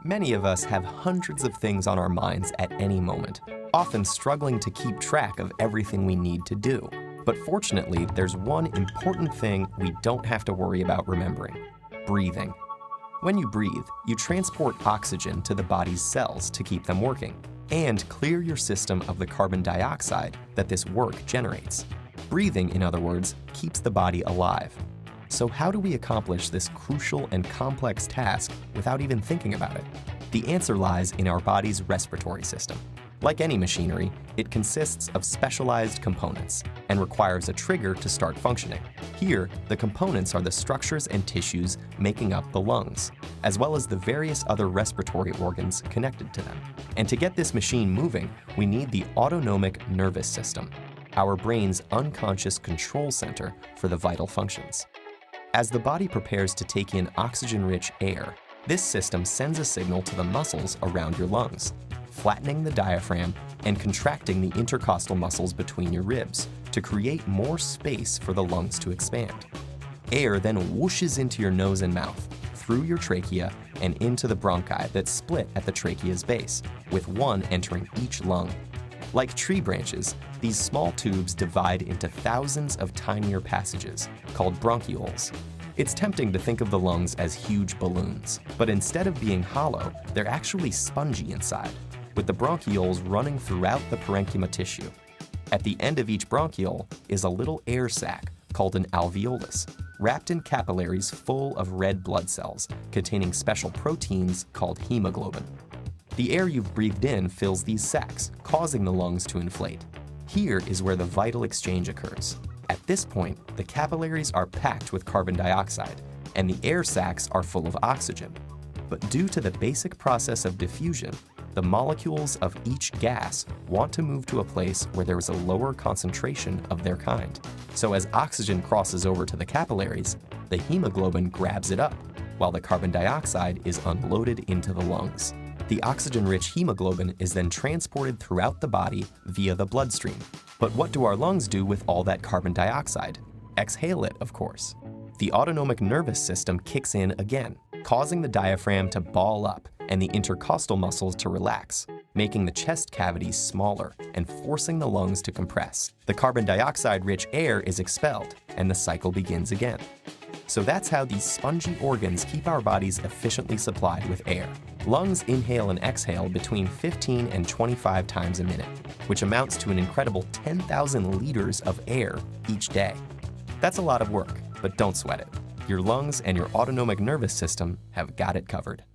Many of us have hundreds of things on our minds at any moment, often struggling to keep track of everything we need to do. But fortunately, there's one important thing we don't have to worry about remembering: breathing. When you breathe, you transport oxygen to the body's cells to keep them working, and clear your system of the carbon dioxide that this work generates. Breathing, in other words, keeps the body alive. So how do we accomplish this crucial and complex task without even thinking about it? The answer lies in our body's respiratory system. Like any machinery, it consists of specialized components and requires a trigger to start functioning. Here, the components are the structures and tissues making up the lungs, as well as the various other respiratory organs connected to them. And to get this machine moving, we need the autonomic nervous system, our brain's unconscious control center for the vital functions. As the body prepares to take in oxygen-rich air, this system sends a signal to the muscles around your lungs, flattening the diaphragm and contracting the intercostal muscles between your ribs to create more space for the lungs to expand. Air then whooshes into your nose and mouth, through your trachea and into the bronchi that split at the trachea's base, with one entering each lung. Like tree branches, these small tubes divide into thousands of tinier passages, called bronchioles. It's tempting to think of the lungs as huge balloons, but instead of being hollow, they're actually spongy inside, with the bronchioles running throughout the parenchyma tissue. At the end of each bronchiole is a little air sac called an alveolus, wrapped in capillaries full of red blood cells containing special proteins called hemoglobin. The air you've breathed in fills these sacs, causing the lungs to inflate. Here is where the vital exchange occurs. At this point, the capillaries are packed with carbon dioxide, and the air sacs are full of oxygen. But due to the basic process of diffusion, the molecules of each gas want to move to a place where there is a lower concentration of their kind. So as oxygen crosses over to the capillaries, the hemoglobin grabs it up, while the carbon dioxide is unloaded into the lungs. The oxygen-rich hemoglobin is then transported throughout the body via the bloodstream. But what do our lungs do with all that carbon dioxide? Exhale it, of course. The autonomic nervous system kicks in again, causing the diaphragm to ball up and the intercostal muscles to relax, making the chest cavities smaller and forcing the lungs to compress. The carbon dioxide-rich air is expelled, and the cycle begins again. So that's how these spongy organs keep our bodies efficiently supplied with air. Lungs inhale and exhale between 15 and 25 times a minute, which amounts to an incredible 10,000 liters of air each day. That's a lot of work, but don't sweat it. Your lungs and your autonomic nervous system have got it covered.